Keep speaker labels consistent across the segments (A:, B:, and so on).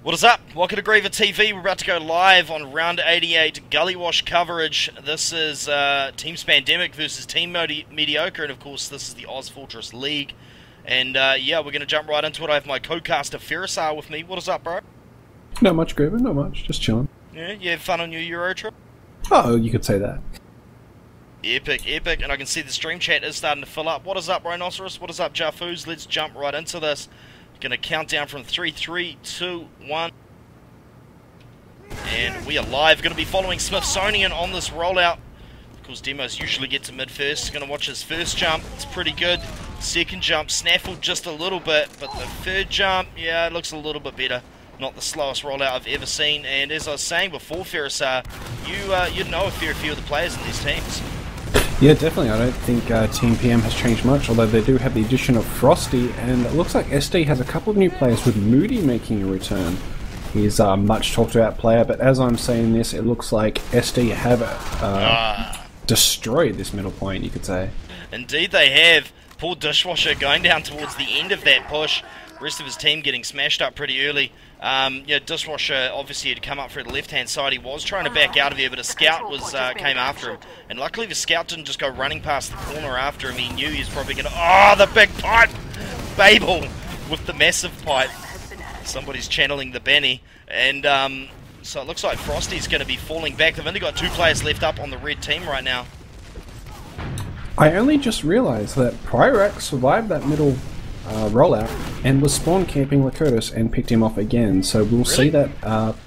A: What is up? Welcome to GreaverTV. We're about to go live on round 88 Gully Wash coverage. This is Team Spamdemic versus Team Mediocre, and of course this is the OZFL League. And yeah, we're going to jump right into it. I have my co-caster Ferrisar with me. What is up, bro?
B: Not much, Graver, not much. Just chilling.
A: Yeah, you had fun on your Euro trip?
B: Oh, you could say that.
A: Epic, epic. And I can see the stream chat is starting to fill up. What is up, Rhinoceros? What is up, Jafoos? Let's jump right into this. Gonna count down from 3, 2, 1. And we are live. Gonna be following Smithsonian on this rollout. Of course, Demos usually get to mid first. Gonna watch his first jump. It's pretty good. Second jump, snaffled just a little bit. But the third jump, yeah, it looks a little bit better. Not the slowest rollout I've ever seen. And as I was saying before, Ferrisar, you'd know a fair few of the players in these teams.
B: Yeah, definitely. I don't think Team PM has changed much, although they do have the addition of Frosty, and it looks like SD has a couple of new players, with Moody making a return. He's a much talked about player, but as I'm saying this, it looks like SD have destroyed this middle point, you could say.
A: Indeed they have. Poor Dishwasher going down towards the end of that push. The rest of his team getting smashed up pretty early. Yeah, Dishwasher obviously had come up for the left-hand side. He was trying to back out of here, but a scout came after him. And luckily the scout didn't just go running past the corner after him. He knew he was probably going to... Oh, the big pipe! Babel with the massive pipe. Somebody's channeling the Benny. And so it looks like Frosty's going to be falling back. They've only got 2 players left up on the red team right now.
B: I only just realised that Pyrax survived that middle rollout and was spawn camping Lakurtis and picked him off again, so we'll see that,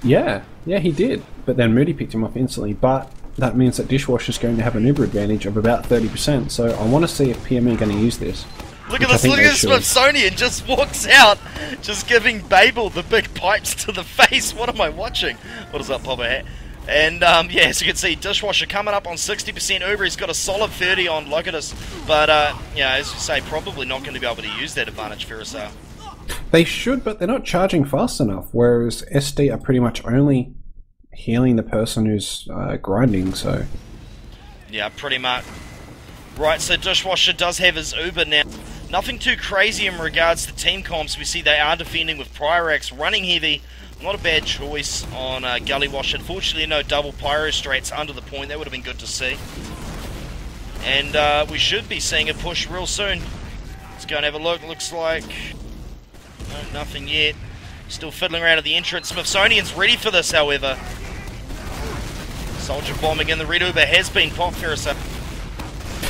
B: yeah he did, but then Moody picked him off instantly, but that means that Dishwasher's going to have an Uber advantage of about 30%, so I want to see if PM are going to use this.
A: Look at this, look at Smithsonian just walks out, just giving Babel the big pipes to the face. What am I watching? What is up, Papa Hat? And yeah, as you can see, Dishwasher coming up on 60% Uber. He's got a solid 30 on Locatus, but yeah, as you say, probably not going to be able to use that advantage, Ferrisar.
B: They should, but they're not charging fast enough, whereas SD are pretty much only healing the person who's grinding, so...
A: Yeah, pretty much. Right, so Dishwasher does have his Uber now. Nothing too crazy in regards to team comps. We see they are defending with Pyrax running heavy. Not a bad choice on Gully Wash. Unfortunately, no double pyro straights under the point. That would have been good to see. And we should be seeing a push real soon. Let's go and have a look. Looks like... No, nothing yet. Still fiddling around at the entrance. Smithsonian's ready for this, however. Soldier bombing in. The red Uber has been popped, Ferrisar.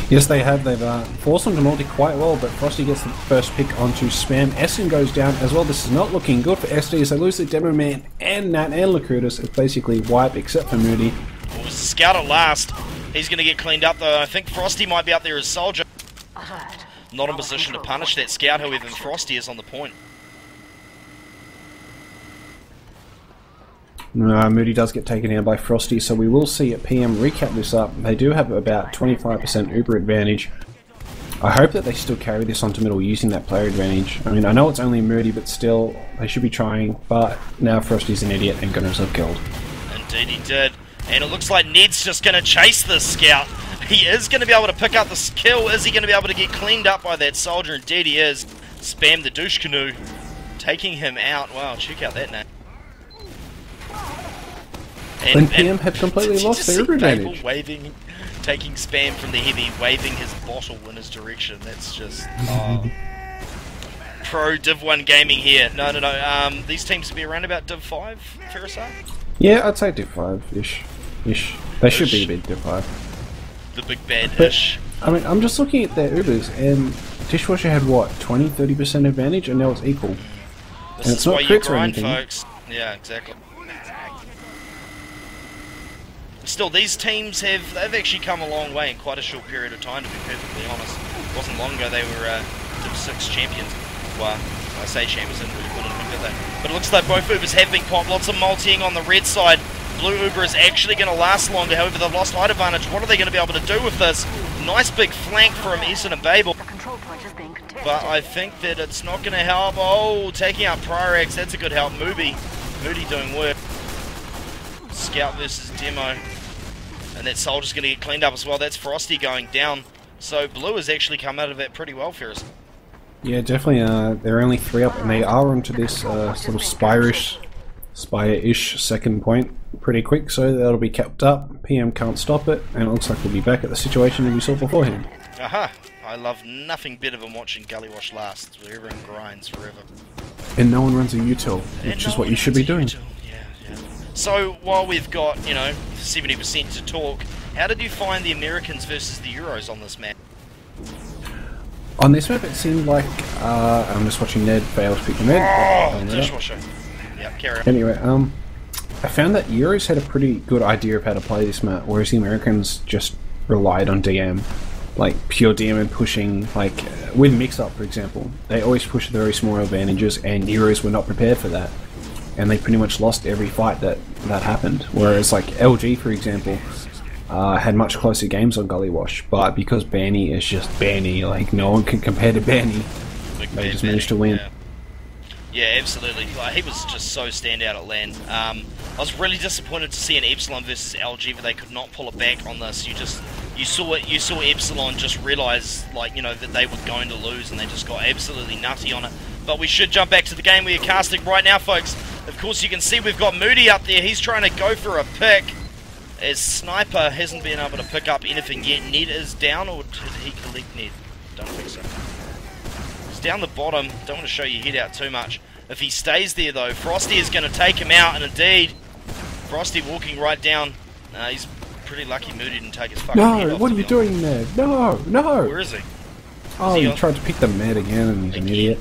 B: Yes, they have. They've forced them to multi quite well, but Frosty gets the first pick onto Spam. Essen goes down as well. This is not looking good for SD as they lose the Demo Man and Nat and Lakurtis. It's basically wipe except for Moody.
A: Well, it was a scout at last. He's going to get cleaned up though. I think Frosty might be up there as Soldier. Not in position to punish that scout, however, Frosty is on the point.
B: Moody does get taken down by Frosty, so we will see PM recap this up. They do have about 25% Uber advantage. I hope that they still carry this onto middle using that player advantage. I mean, I know it's only Moody, but still, they should be trying. But now Frosty's an idiot and got himself killed. Indeed
A: he did. And it looks like Ned's just going to chase this scout. He is going to be able to pick up the kill. Is he going to be able to get cleaned up by that soldier? Indeed he is. Spam the douche canoe, taking him out. Wow, check out that name.
B: And PM had completely lost their Uber advantage.
A: Waving, taking Spam from the heavy, waving his bottle in his direction. That's just pro Div 1 gaming here. No. These teams will be around about Div 5, Ferrisar?
B: Yeah, I'd say Div 5-ish. They should be a bit Div 5.
A: The big bad-ish.
B: I mean, I'm just looking at their Ubers, and Dishwasher had what, 20-30% advantage, and now it's equal.
A: This is why you grind, folks. Yeah, exactly. Still, these teams they've actually come a long way in quite a short period of time, to be perfectly honest. It wasn't long ago they were Div 6 champions. Well, I say champions, didn't really call them, did they? But it looks like both Ubers have been popped. Lots of multiing on the red side. Blue Uber is actually going to last longer, however they've lost height advantage. What are they going to be able to do with this? Nice big flank from Essen and Babel. But I think that it's not going to help. Oh, taking out Pyrax, that's a good help. Moody doing work. Scout versus Demo. And that soldier's going to get cleaned up as well. That's Frosty going down. So Blue has actually come out of it pretty well, Ferris.
B: Yeah, definitely. They're only 3 up, and they are onto this sort of Spirish Spire-ish second point pretty quick, so that'll be kept up. PM can't stop it, and it looks like we'll be back at the situation that we saw beforehand.
A: Aha! I love nothing better than watching Gullywash last, where everyone grinds forever.
B: And no one runs a util, which is what you should be doing.
A: Yeah. So, while we've got, 70% to talk, how did you find the Americans versus the Euros on this map?
B: On this map, it seemed like, I'm just watching Ned fail to pick the Ned.
A: Oh, dishwasher. Yep, carry on.
B: Anyway, I found that Euros had a pretty good idea of how to play this map, whereas the Americans just relied on DM. Like, pure DM and pushing, like, with mix-up, for example. They always push the very small advantages, and Euros were not prepared for that. And they pretty much lost every fight that happened. Whereas, like, LG, for example, had much closer games on Gullywash, but because Banny is just Banny, like, no one can compare to Banny, they just managed to win.
A: Yeah, absolutely. Like, he was just so standout at LAN. I was really disappointed to see an Epsilon versus LG, but they could not pull it back on this. You saw Epsilon just realise, like, that they were going to lose, and they just got absolutely nutty on it. But we should jump back to the game we are casting right now, folks. Of course, you can see we've got Moody up there. He's trying to go for a pick, as Sniper hasn't been able to pick up anything yet. Ned is down, or did he collect Ned? Don't think so. He's down the bottom. Don't want to show your head out too much. If he stays there, though, Frosty is going to take him out, and indeed, Frosty walking right down. He's pretty lucky Moody didn't take his fucking head off.
B: No, what are you doing there? No!
A: Where is he?
B: Oh, he tried to pick the Med again, and he's an idiot.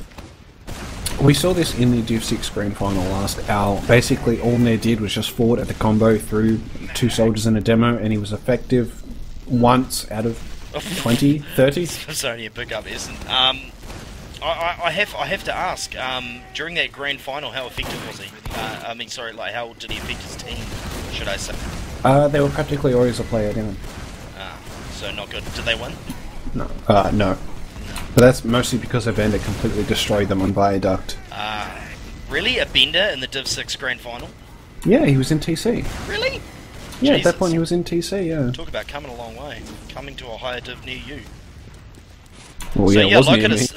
B: We saw this in the Div 6 Grand Final last hour. Basically, all Ned did was just forward at the combo through 2 soldiers in a demo, and he was effective once out of 20, 30.
A: It's only a pickup, isn't it? I have to ask, during that Grand Final, how effective was he? How did he affect his team, should I say?
B: They were practically always a player down.
A: So not good. Did they win?
B: No. No. But that's mostly because a Bender completely destroyed them on Viaduct.
A: Really? A Bender in the Div 6 Grand Final?
B: Yeah, he was in TC.
A: Really?
B: Yeah,
A: Jesus.
B: at that point he was in TC, yeah.
A: Talk about coming a long way. Coming to a higher Div near you.
B: Well,
A: So
B: yeah,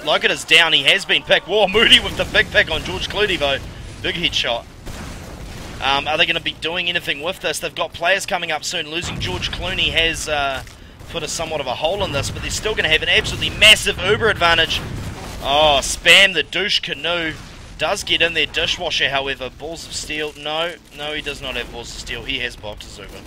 A: like it is down, he has been picked. Whoa, Moody with the big pick on George Clooney, though. Big headshot. Are they going to be doing anything with this? They've got players coming up soon. Losing George Clooney has put a somewhat of a hole in this, but they're still going to have an absolutely massive Uber advantage. Oh, Spam, the douche canoe, does get in there. Dishwasher, however, balls of steel. No, he does not have balls of steel. He has boxes Uber.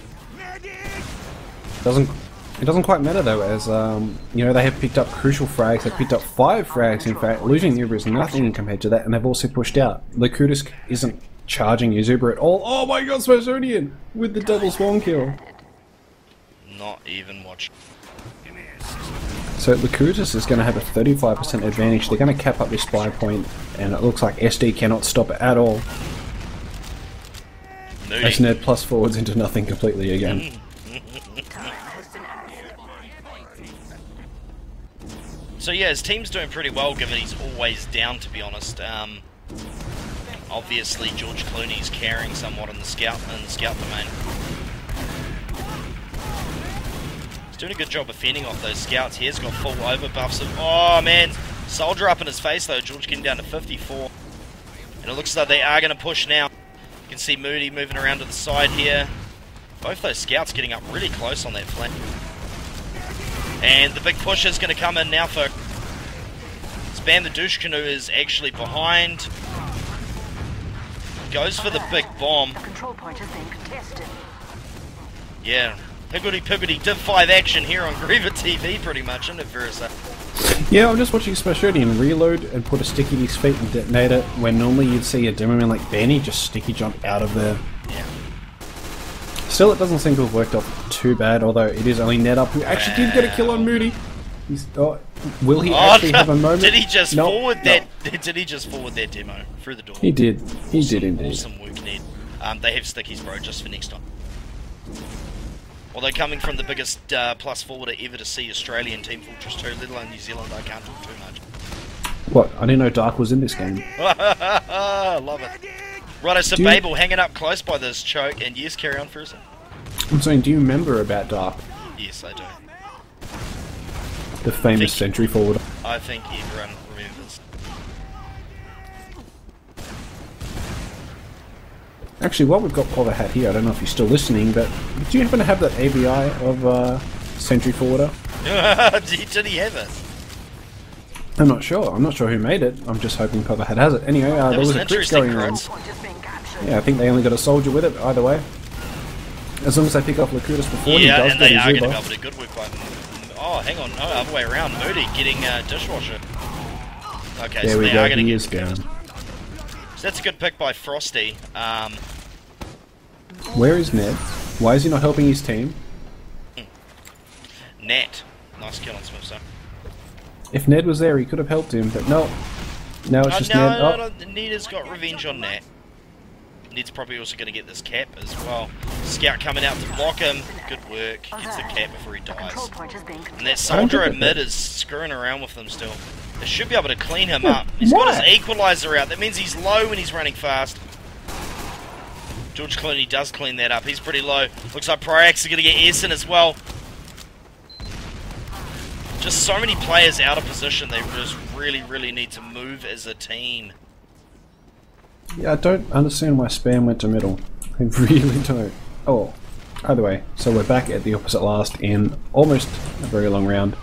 B: It doesn't quite matter though, as they have picked up crucial frags. They've picked up 5 frags. In fact, losing Uber is nothing compared to that, and they've also pushed out. Lakutis isn't charging his Uber at all. Oh my God, Smashonian with the double spawn kill.
A: Not even watch.
B: So Lakutis is going to have a 35% advantage. They're going to cap up this spy point, and it looks like SD cannot stop it at all.
A: Moody.
B: As Ned plus forwards into nothing completely again.
A: So yeah, his team's doing pretty well given he's always down, to be honest. Obviously George Clooney's carrying somewhat in the scout domain. He's doing a good job of fending off those scouts. He has got full over buffs. Oh man, soldier up in his face though. George getting down to 54. And it looks like they are going to push now. You can see Moody moving around to the side here. Both those scouts getting up really close on that flank. And the big push is going to come in now for Spam. The douche canoe is actually behind. Goes for the big bomb.
C: Control point has been contested.
A: Yeah, Piggity Div 5 action here on GreaverTV pretty much, isn't it, Versa?
B: Yeah, I'm just watching Smashonian reload and put a sticky to his feet and detonate it, when normally you'd see a demo man like Benny just sticky jump out of there.
A: Yeah.
B: Still, it doesn't seem to have worked off too bad, although it is only Ned up who actually did get a kill on Moody. Will he actually have a moment?
A: Did he just forward that? Did he just forward that demo through the door?
B: He did. He did indeed.
A: Awesome work, Ned. They have stickies, bro, just for next time. Although coming from the biggest plus forwarder ever to see Australian Team Fortress 2, let alone New Zealand, I can't talk too much.
B: What? I didn't know Dark was in this game.
A: Love it. Righto, so Babel hanging up close by this choke, and yes, carry on for a second.
B: I'm saying, do you remember about Dark?
A: Yes, I do.
B: The famous sentry forward.
A: I think everyone remembers.
B: Actually, while we've got Pother Hat here, I don't know if you're still listening, but do you happen to have that ABI of Sentry Forwarder?
A: Did he have it?
B: I'm not sure. I'm not sure who made it. I'm just hoping Pother Hat has it. Anyway, there was a crit going on.
C: Point has been captured.
B: Yeah, I think they only got a soldier with it, either way. As long as they pick off Lakutis before he
A: Yeah,
B: does
A: and
B: get
A: they
B: his
A: are going to be
B: rebuff.
A: able to good work by... Oh, hang on. No, other way around. Moody getting Dishwasher. Okay,
B: There
A: so
B: we
A: they
B: go,
A: are going to
B: he
A: get...
B: is down.
A: So that's a good pick by Frosty.
B: Where is Ned? Why is he not helping his team?
A: Nat. Nice kill on Smith, so.
B: If Ned was there, he could have helped him, but no. Now it's just Ned. Oh,
A: No, Ned has got revenge on Nat. Ned's probably also going to get this cap as well. Scout coming out to block him. Good work. Gets the cap before he
C: The control
A: dies.
C: point has been
A: And that
C: contested.
A: soldier at mid is screwing around with them still. They should be able to clean him up. He's got his equalizer out. That means he's low when he's running fast. George Clooney does clean that up. He's pretty low. Looks like Pryax are going to get Essen as well. Just so many players out of position. They just really need to move as a team.
B: yeah, I don't understand why Spam went to middle. I really don't. Oh, either way. So we're back at the opposite last in almost a very long round.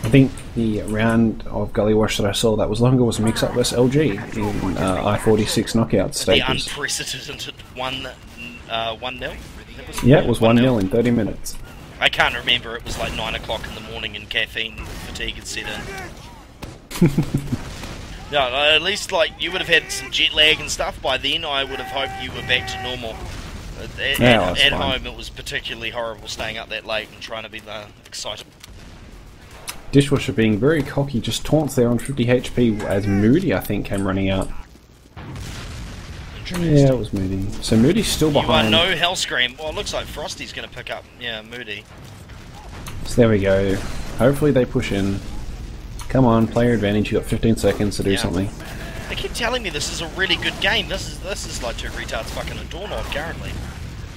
B: I think the round of Gully Wash that I saw that was longer was Mix-Up vs LG in I-46 knockout
A: The
B: stages.
A: unprecedented 1-0.
B: Yeah, it was 1-0 in 30 minutes.
A: I can't remember. It was like 9 o'clock in the morning and caffeine fatigue had set in. No, at least like you would have had some jet lag and stuff by then. I would have hoped you were back to normal. At home, it was particularly horrible staying up that late and trying to be excited.
B: Dishwasher being very cocky, just taunts there on 50 HP as Moody, I think, came running out. Yeah, it was Moody. So Moody's still behind.
A: You are no Hellscream. Well, it looks like Frosty's going to pick up, yeah, Moody.
B: So there we go. Hopefully they push in. Come on, player advantage. You got 15 seconds to do something.
A: They keep telling me this is a really good game. This is like two retards fucking a doorknob currently.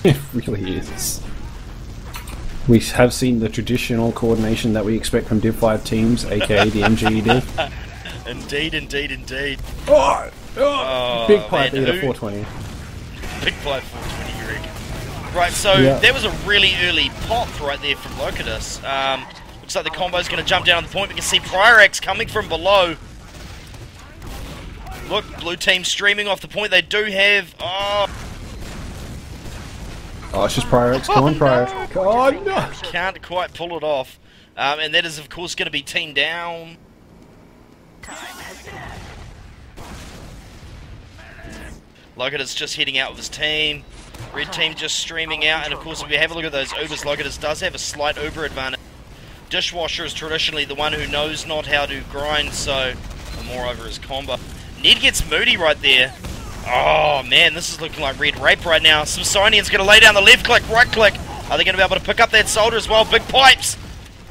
B: It really is. We have seen the traditional coordination that we expect from Div 5 teams, aka the MGE Div.
A: Indeed.
B: Big pipe
A: man,
B: either 420.
A: Big pipe 420, you reckon? Right, so that was a really early pop right there from Locatus. Looks like the combo's going to jump down on the point. We can see Pryax coming from below. Look, blue team streaming off the point. They do have...
B: Oh, it's just Pryax. Come on, Pryax. Oh, no!
A: Can't quite pull it off. And that is, of course, going to be team down. Locatus just heading out with his team. Red team just streaming out. And, of course, if we have a look at those Ubers, Locatus does have a slight Uber advantage. Dishwasher is traditionally the one who knows not how to grind, so moreover his combo. Ned gets Moody right there. Oh man, this is looking like Red Rape right now. Smithsonian's going to lay down the left click, right click. Are they going to be able to pick up that soldier as well? Big pipes!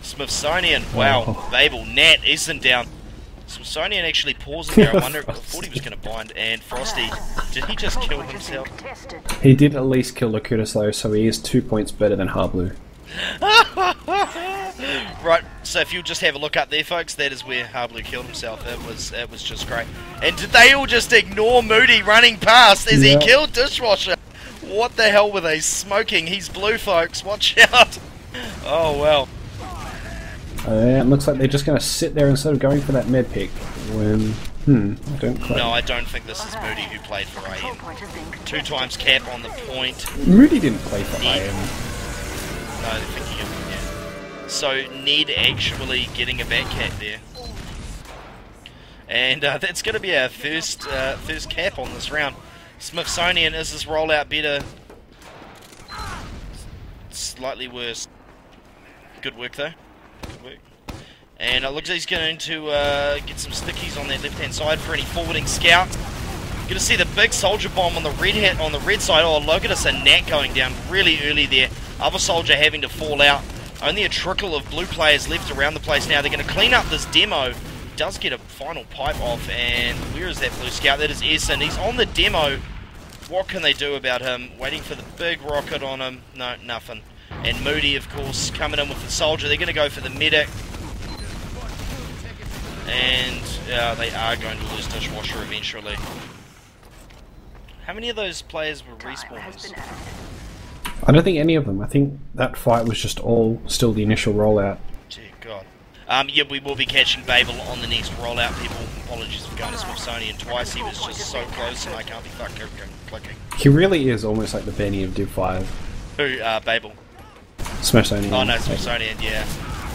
A: Smithsonian, wow. Babel, Nat, Essen down. Smithsonian actually pausing there. I wonder, I thought he was going to bind. And Frosty, did he just kill himself?
B: He did at least kill Locutus though, so he is 2 points better than Harblue.
A: Right, so if you'll just have a look up there, folks, that is where Harblue killed himself. It was just great. And did they all just ignore Moody running past as he killed Dishwasher? What the hell were they smoking? He's blue, folks. Watch out. Oh, well.
B: It looks like they're just going to sit there instead of going for that med pick. When, I don't quite...
A: No, I don't think this is Moody who played for AM. 2 times cap on the point.
B: Moody didn't play for AM.
A: No, they're thinking of him, yeah. So, Ned actually getting a back cap there. And that's going to be our first cap on this round. Smithsonian, is this rollout better? Slightly worse. Good work, though. Good work. And it looks like he's going to get some stickies on that left-hand side for any forwarding scout. Going to see the big soldier bomb on the red side. Oh, look at us, a Nat going down really early there. Other soldier having to fall out. Only a trickle of blue players left around the place now. They're going to clean up this demo. He does get a final pipe off, and where is that blue scout? That is Essen. He's on the demo. What can they do about him? Waiting for the big rocket on him. No, nothing. And Moody, of course, coming in with the soldier. They're going to go for the medic. And they are going to lose Dishwasher eventually. How many of those players were respawners?
B: I don't think any of them. I think that fight was just all still the initial rollout.
A: Dear God. Yeah, we will be catching Babel on the next rollout, people. Apologies for going to Smithsonian twice. He was just so close and I can't be fucking clicking.
B: He really is almost like the Benny of Div 5.
A: Who, Babel?
B: Smithsonian.
A: Oh no, Smithsonian, yeah.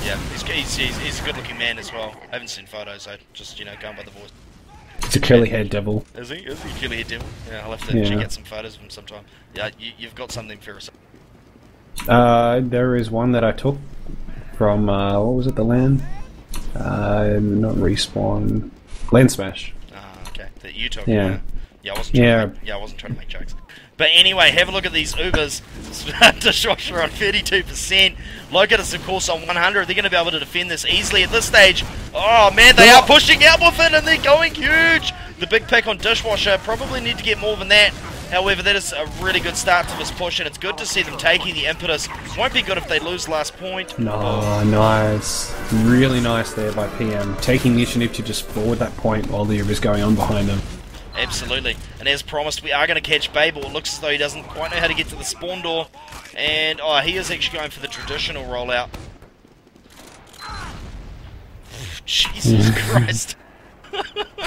A: Yeah, he's a good looking man as well. I haven't seen photos, so just, you know, going by the voice.
B: It's a curly-haired devil.
A: Is he? Is he a curly-haired devil? Yeah, I'll have to check out some photos of him sometime. Yeah, you've got something for us.
B: There is one that I took from, what was it, the LAN? Not Respawn. LAN Smash.
A: Ah, okay. That you took.
B: Yeah.
A: Yeah, I wasn't trying to make jokes. But anyway, have a look at these Ubers. Dishwasher on 32%. Locatus, of course, on 100. They're going to be able to defend this easily at this stage. Oh, man, they are pushing out with it, and they're going huge. The big pick on Dishwasher. Probably need to get more than that. However, that is a really good start to this push, and it's good to see them taking the impetus. Won't be good if they lose last point.
B: No, nice. Really nice there by PM. Taking the initiative to just forward that point while the Uber's going on behind them.
A: Absolutely. And as promised, we are going to catch Babel. It looks as though he doesn't quite know how to get to the spawn door. And, oh, he is actually going for the traditional rollout. Jesus Christ.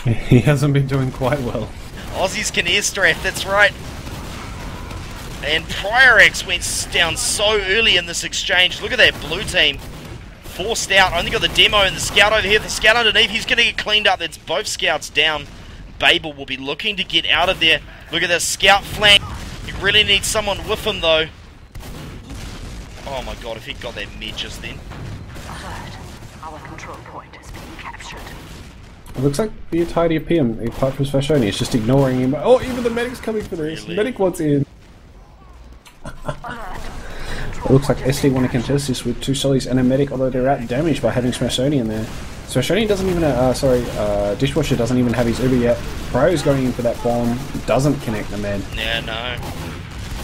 B: He hasn't been doing quite well.
A: Aussies can airstrafe, that's right. And PriorX went down so early in this exchange. Look at that blue team. Forced out. Only got the demo and the scout over here. The scout underneath, he's going to get cleaned up. That's both scouts down. Babel will be looking to get out of there. Look at this scout flank. You really need someone with him though. Oh my god, if he got that med just then.
C: Alert. Our control point is being captured.
B: It looks like the entirety of PM, apart from Svashoni, is just ignoring him. Oh, even the medic's coming for this.
A: Really?
B: Medic wants in. It looks like SD want to contest this with two solis and a medic, although they're out damaged by having Smashoni in there. Smashoni doesn't even, Dishwasher doesn't even have his Uber yet. Pro's going in for that bomb, doesn't connect the med.
A: Yeah, no.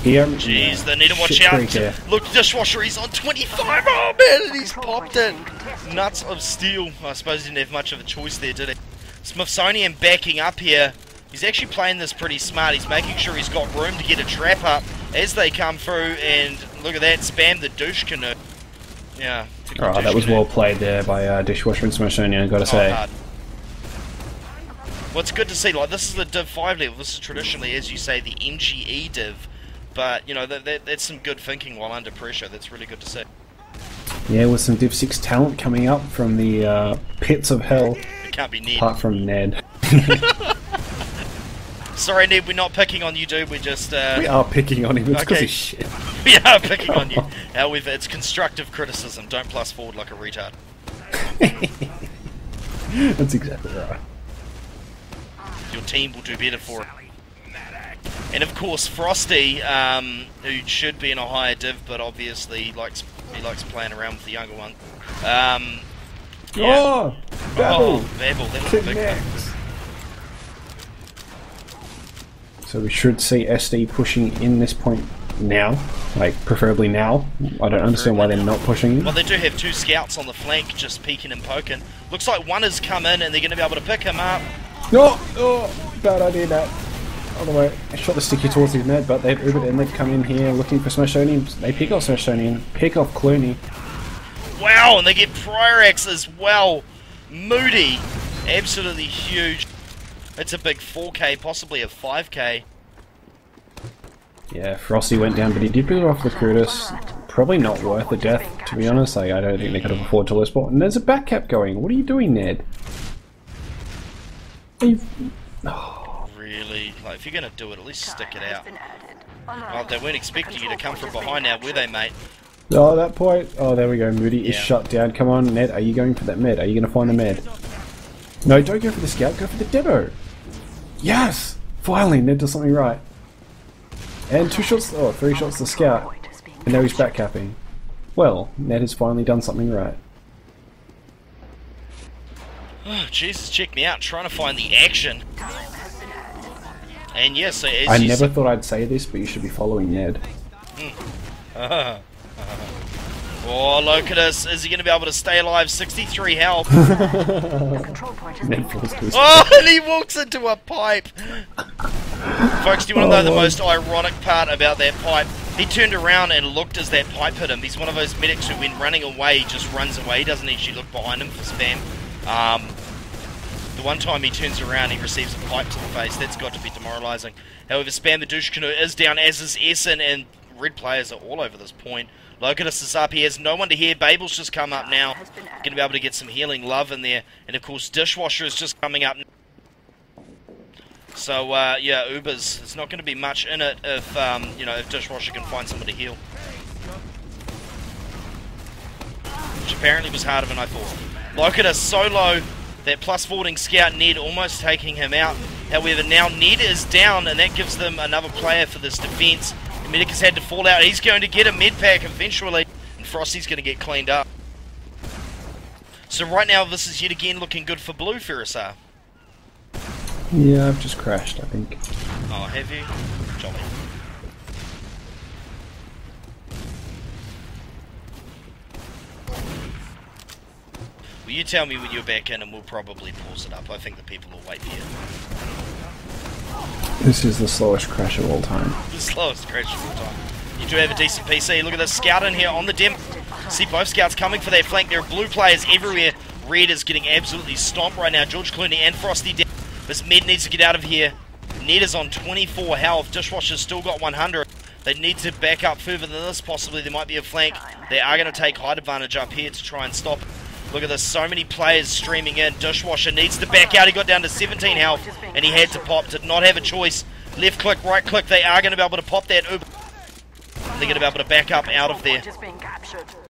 B: Here,
A: Jeez, they need to watch out. Look, Dishwasher, he's on 25. Oh man, and he's popped it. Nuts of steel. I suppose he didn't have much of a choice there, did he? Smithsonian backing up here. He's actually playing this pretty smart. He's making sure he's got room to get a trap up as they come through. And look at that, spam the douche canoe. Yeah.
B: Oh, that was well played there by Dishwasher and Smithsonian, I've got to say.
A: Hard. Well, it's good to see. Like, this is the Div 5 level. This is traditionally, as you say, the MGE Div. But, you know, that's some good thinking while under pressure. That's really good to see.
B: Yeah, with some Div 6 talent coming up from the pits of hell.
A: It can't be Ned.
B: Apart from Ned.
A: Sorry, Ned, we're not picking on you, dude. We're just...
B: We are picking on him. It's because
A: okay.
B: he's shit.
A: We are picking on you. However, it's constructive criticism. Don't plus forward like a retard.
B: That's exactly right.
A: Your team will do better for it. And of course, Frosty, who should be in a higher div, but obviously he likes playing around with the younger one. Yeah.
B: Oh, Babel!
A: Babel, that was a big thing.
B: So we should see SD pushing in this point now, like preferably now. I don't understand why they're not pushing in.
A: Well, they do have two scouts on the flank, just peeking and poking. Looks like one has come in, and they're going to be able to pick him up.
B: No! Oh, bad idea that. All the way, I shot the sticky towards his net, but they've Ubered and they've come in here looking for Smashoni. They pick off Smashoni and pick off Clooney.
A: Wow, and they get PriorX as well. Moody, absolutely huge. It's a big 4K, possibly a 5K.
B: Yeah, Frosty went down, but he did pick it off with Curtis. Probably not worth the death, to be honest. Like, I don't think they could have afforded to lose ball. And there's a back cap going. What are you doing, Ned?
A: Oh. Really? Like, if you're going to do it, at least stick it out. Oh, they weren't expecting you to come from behind now, were they, mate?
B: Oh, that point. Oh, there we go. Moody is shut down. Come on, Ned. Are you going for that med? Are you going to find the med? No, don't go for the scout. Go for the demo. Yes! Finally, Ned does something right. And 2 shots, oh, 3 shots to scout. And now he's back capping. Well, Ned has finally done something right.
A: Oh, Jesus, check me out. Trying to find the action. And yes, as
B: I never thought I'd say this, but you should be following Ned.
A: Oh, Locatus, is he going to be able to stay alive? 63 health.
B: Ned falls to his
A: Oh, and he walks into a pipe. Folks, do you want to know the most ironic part about that pipe? He turned around and looked as that pipe hit him. He's one of those medics who, when running away, just runs away. He doesn't actually look behind him for spam. The one time he turns around, he receives a pipe to the face. That's got to be demoralising. However, Spam the Douche Canoe is down, as is Essen, and red players are all over this point. Locatus is up. He has no one to hear. Babel's just come up now. Going to be able to get some healing love in there. And, of course, Dishwasher is just coming up. So, yeah, Ubers. There's not going to be much in it if, you know, if Dishwasher can find someone to heal. Which apparently was harder than I thought. Locatus so low that plus 14 scout Ned almost taking him out. However, now Ned is down, and that gives them another player for this defense. The medic has had to fall out. He's going to get a med pack eventually, and Frosty's going to get cleaned up. So right now, this is yet again looking good for Blue, Ferrisar.
B: Yeah, I've just crashed, I think.
A: Oh, have you? Jolly. Well, you tell me when you're back in and we'll probably pause it up. I think the people will wait here.
B: This is the slowest crash of all time.
A: The slowest crash of all time. You do have a decent PC. Look at this scout in here on the demo. See both scouts coming for that flank. There are blue players everywhere. Red is getting absolutely stomped right now. George Clooney and Frosty down. This Med needs to get out of here. Ned is on 24 health. Dishwasher's still got 100. They need to back up further than this. Possibly there might be a flank. They are going to take height advantage up here to try and stop it. Look at this, so many players streaming in. Dishwasher needs to back out. He got down to 17 health, and he had to pop. Did not have a choice. Left click, right click. They are going to be able to pop that Uber. They're going to be able to back up out of there.